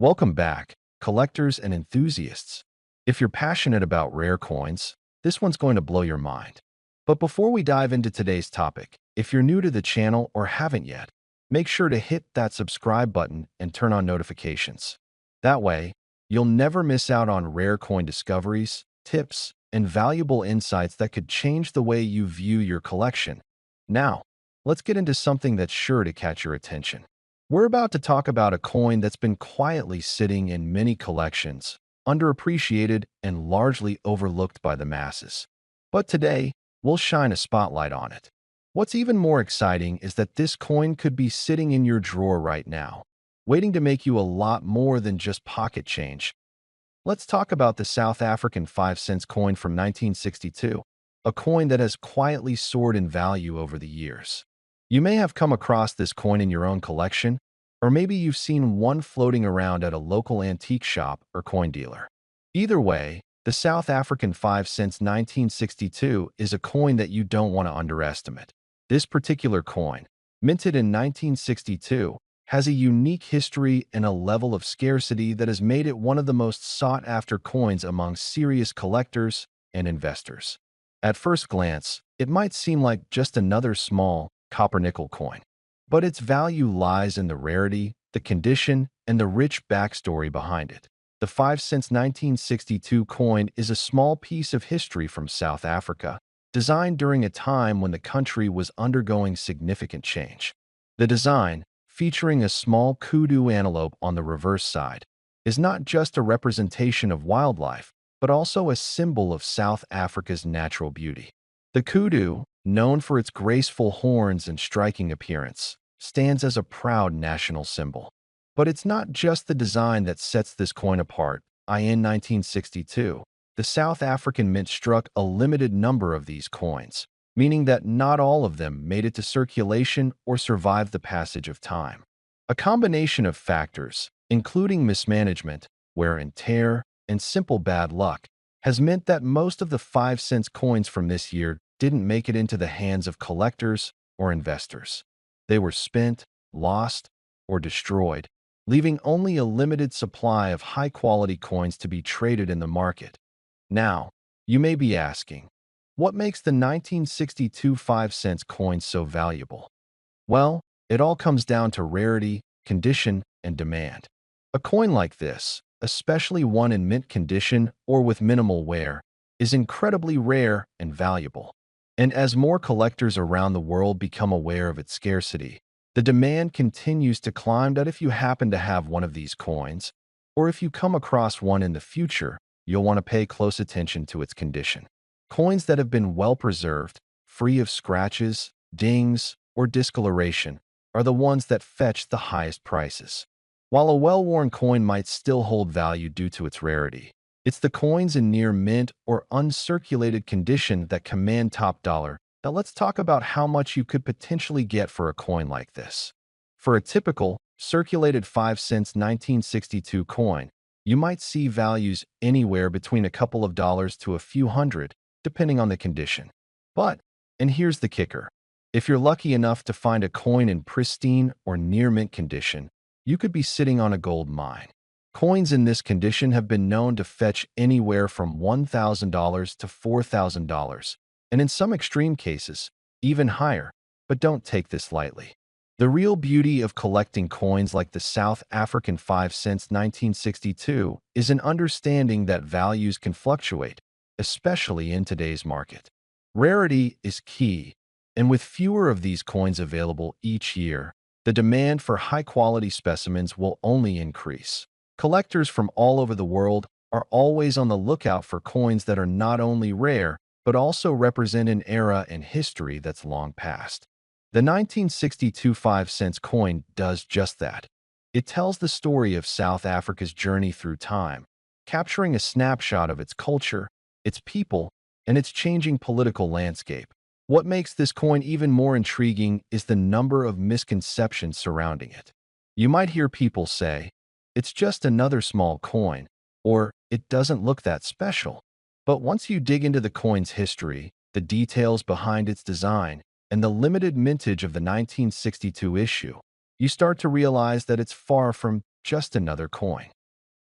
Welcome back, collectors and enthusiasts. If you're passionate about rare coins, this one's going to blow your mind. But before we dive into today's topic, if you're new to the channel or haven't yet, make sure to hit that subscribe button and turn on notifications. That way, you'll never miss out on rare coin discoveries, tips, and valuable insights that could change the way you view your collection. Now, let's get into something that's sure to catch your attention. We're about to talk about a coin that's been quietly sitting in many collections, underappreciated and largely overlooked by the masses. But today, we'll shine a spotlight on it. What's even more exciting is that this coin could be sitting in your drawer right now, waiting to make you a lot more than just pocket change. Let's talk about the South African 5-cent coin from 1962, a coin that has quietly soared in value over the years. You may have come across this coin in your own collection, or maybe you've seen one floating around at a local antique shop or coin dealer. Either way, the South African 5 cents 1962 is a coin that you don't want to underestimate. This particular coin, minted in 1962, has a unique history and a level of scarcity that has made it one of the most sought-after coins among serious collectors and investors. At first glance, it might seem like just another small, copper-nickel coin. But its value lies in the rarity, the condition, and the rich backstory behind it. The 5 cents 1962 coin is a small piece of history from South Africa, designed during a time when the country was undergoing significant change. The design, featuring a small kudu antelope on the reverse side, is not just a representation of wildlife, but also a symbol of South Africa's natural beauty. The kudu, known for its graceful horns and striking appearance, stands as a proud national symbol. But it's not just the design that sets this coin apart. In 1962, the South African Mint struck a limited number of these coins, meaning that not all of them made it to circulation or survived the passage of time. A combination of factors, including mismanagement, wear and tear, and simple bad luck, has meant that most of the 5 cents coins from this year didn't make it into the hands of collectors or investors. They were spent, lost, or destroyed, leaving only a limited supply of high-quality coins to be traded in the market. Now, you may be asking, what makes the 1962 5 cents coin so valuable? Well, it all comes down to rarity, condition, and demand. A coin like this, especially one in mint condition or with minimal wear, is incredibly rare and valuable. And as more collectors around the world become aware of its scarcity, the demand continues to climb. That if you happen to have one of these coins, or if you come across one in the future, you'll want to pay close attention to its condition. Coins that have been well preserved, free of scratches, dings, or discoloration, are the ones that fetch the highest prices. While a well-worn coin might still hold value due to its rarity, it's the coins in near mint or uncirculated condition that command top dollar. Now let's talk about how much you could potentially get for a coin like this. For a typical, circulated 5 cents 1962 coin, you might see values anywhere between a couple of dollars to a few hundred, depending on the condition. But, and here's the kicker, if you're lucky enough to find a coin in pristine or near mint condition, you could be sitting on a gold mine. Coins in this condition have been known to fetch anywhere from $1,000 to $4,000, and in some extreme cases, even higher, but don't take this lightly. The real beauty of collecting coins like the South African 5 cents 1962 is an understanding that values can fluctuate, especially in today's market. Rarity is key, and with fewer of these coins available each year, the demand for high-quality specimens will only increase. Collectors from all over the world are always on the lookout for coins that are not only rare, but also represent an era and history that's long past. The 1962 5 cents coin does just that. It tells the story of South Africa's journey through time, capturing a snapshot of its culture, its people, and its changing political landscape. What makes this coin even more intriguing is the number of misconceptions surrounding it. You might hear people say, "It's just another small coin," or "It doesn't look that special." But once you dig into the coin's history, the details behind its design, and the limited mintage of the 1962 issue, you start to realize that it's far from just another coin.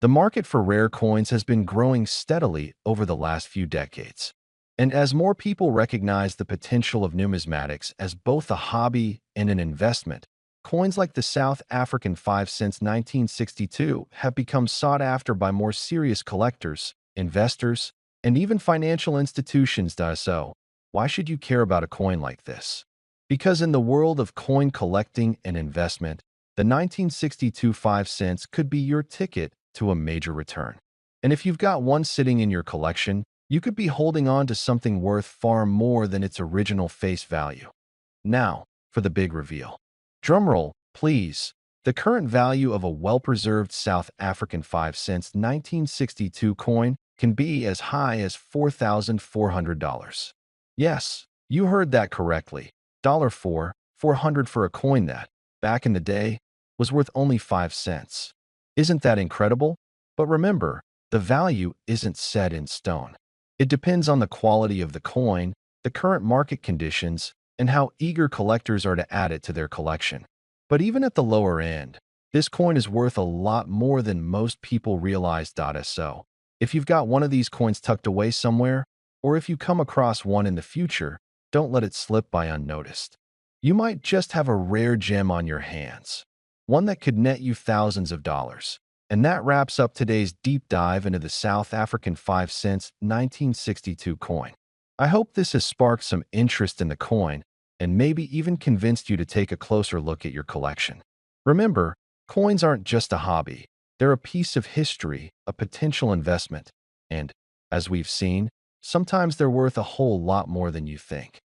The market for rare coins has been growing steadily over the last few decades. And as more people recognize the potential of numismatics as both a hobby and an investment, coins like the South African 5 since 1962 have become sought after by more serious collectors, investors, and even financial institutions. So, why should you care about a coin like this? Because in the world of coin collecting and investment, the 1962 5 cents could be your ticket to a major return. And if you've got one sitting in your collection, you could be holding on to something worth far more than its original face value. Now, for the big reveal. Drumroll, please. The current value of a well-preserved South African 5 cents 1962 coin can be as high as $4,400. Yes, you heard that correctly. $400 for a coin that, back in the day, was worth only 5 cents. Isn't that incredible? But remember, the value isn't set in stone. It depends on the quality of the coin, the current market conditions, and how eager collectors are to add it to their collection. But even at the lower end, this coin is worth a lot more than most people realize. So, if you've got one of these coins tucked away somewhere, or if you come across one in the future, don't let it slip by unnoticed. You might just have a rare gem on your hands, one that could net you thousands of dollars. And that wraps up today's deep dive into the South African 5 cents 1962 coin. I hope this has sparked some interest in the coin and maybe even convinced you to take a closer look at your collection. Remember, coins aren't just a hobby. They're a piece of history, a potential investment, and, as we've seen, sometimes they're worth a whole lot more than you think.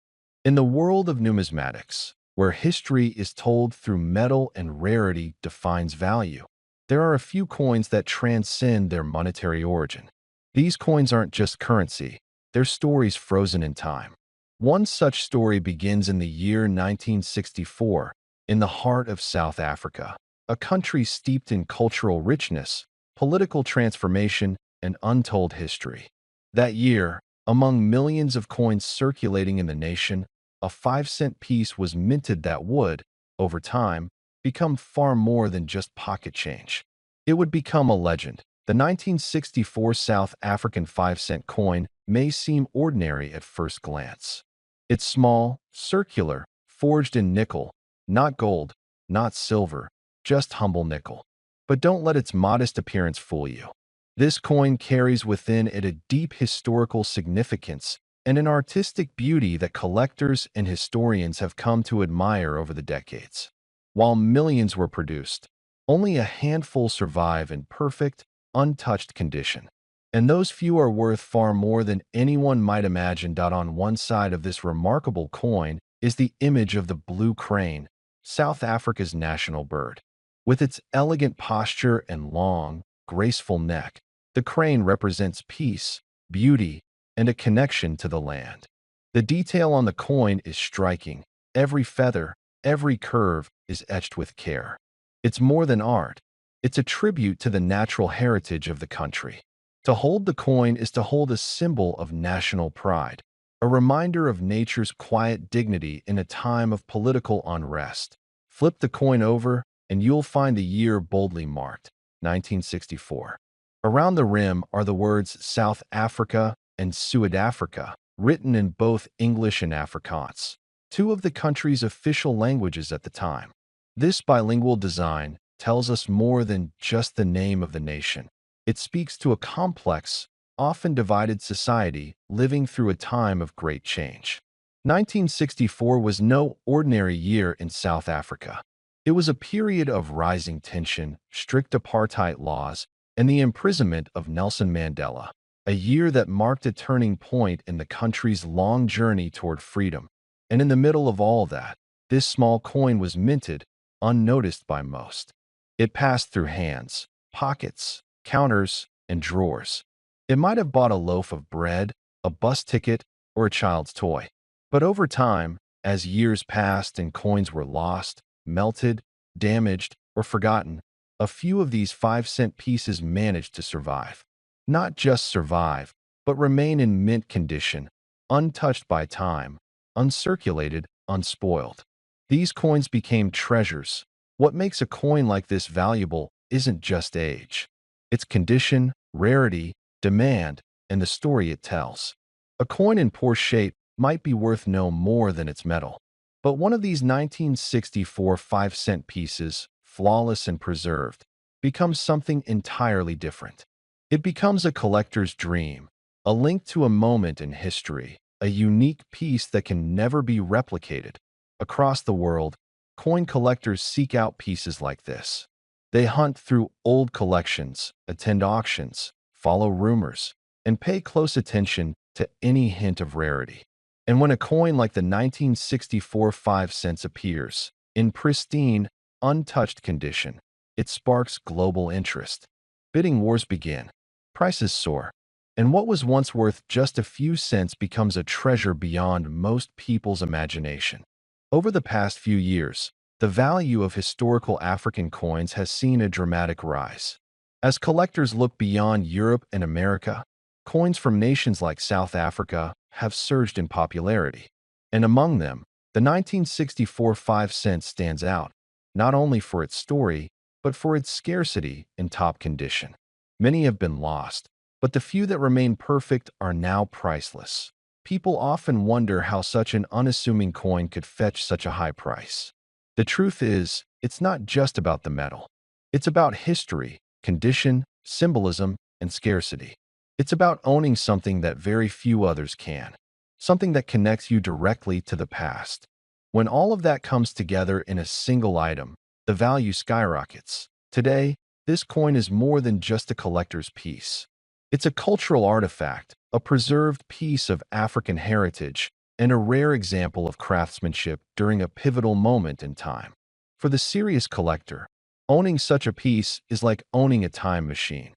In the world of numismatics, where history is told through metal and rarity defines value, there are a few coins that transcend their monetary origin. These coins aren't just currency, they're stories frozen in time. One such story begins in the year 1964, in the heart of South Africa, a country steeped in cultural richness, political transformation, and untold history. That year, among millions of coins circulating in the nation, a 5-cent piece was minted that would, over time, become far more than just pocket change. It would become a legend. The 1964 South African 5-cent coin may seem ordinary at first glance. It's small, circular, forged in nickel, not gold, not silver, just humble nickel. But don't let its modest appearance fool you. This coin carries within it a deep historical significance and an artistic beauty that collectors and historians have come to admire over the decades. While millions were produced, only a handful survive in perfect, untouched condition. And those few are worth far more than anyone might imagine. On one side of this remarkable coin is the image of the blue crane, South Africa's national bird. With its elegant posture and long, graceful neck, the crane represents peace, beauty, and a connection to the land. The detail on the coin is striking. Every feather, every curve is etched with care. It's more than art. It's a tribute to the natural heritage of the country. To hold the coin is to hold a symbol of national pride, a reminder of nature's quiet dignity in a time of political unrest. Flip the coin over, and you'll find the year boldly marked, 1964. Around the rim are the words South Africa and Suid-Afrika, written in both English and Afrikaans, two of the country's official languages at the time. This bilingual design tells us more than just the name of the nation. It speaks to a complex, often divided society living through a time of great change. 1964 was no ordinary year in South Africa. It was a period of rising tension, strict apartheid laws, and the imprisonment of Nelson Mandela, a year that marked a turning point in the country's long journey toward freedom. And in the middle of all that, this small coin was minted, unnoticed by most. It passed through hands, pockets, counters, and drawers. It might have bought a loaf of bread, a bus ticket, or a child's toy. But over time, as years passed and coins were lost, melted, damaged, or forgotten, a few of these 5-cent pieces managed to survive. Not just survive, but remain in mint condition, untouched by time, uncirculated, unspoiled. These coins became treasures. What makes a coin like this valuable isn't just age. It's condition, rarity, demand, and the story it tells. A coin in poor shape might be worth no more than its metal. But one of these 1964 5-cent pieces, flawless and preserved, becomes something entirely different. It becomes a collector's dream, a link to a moment in history, a unique piece that can never be replicated. Across the world, coin collectors seek out pieces like this. They hunt through old collections, attend auctions, follow rumors, and pay close attention to any hint of rarity. And when a coin like the 1964 5 cents appears, in pristine, untouched condition, it sparks global interest. Bidding wars begin. Prices soar. And what was once worth just a few cents becomes a treasure beyond most people's imagination. Over the past few years, the value of historical African coins has seen a dramatic rise. As collectors look beyond Europe and America, coins from nations like South Africa have surged in popularity. And among them, the 1964 5 cents stands out, not only for its story, but for its scarcity and top condition. Many have been lost, but the few that remain perfect are now priceless. People often wonder how such an unassuming coin could fetch such a high price. The truth is, it's not just about the metal. It's about history, condition, symbolism, and scarcity. It's about owning something that very few others can, something that connects you directly to the past. When all of that comes together in a single item, the value skyrockets. Today, this coin is more than just a collector's piece. It's a cultural artifact, a preserved piece of African heritage, and a rare example of craftsmanship during a pivotal moment in time. For the serious collector, owning such a piece is like owning a time machine,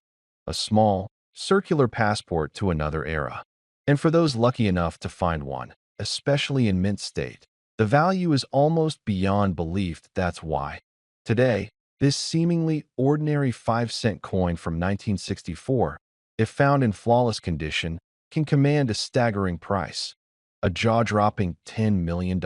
a small, circular passport to another era. And for those lucky enough to find one, especially in mint state, the value is almost beyond belief. That's why, today, this seemingly ordinary 5-cent coin from 1964, if found in flawless condition, can command a staggering price, a jaw-dropping $10 million.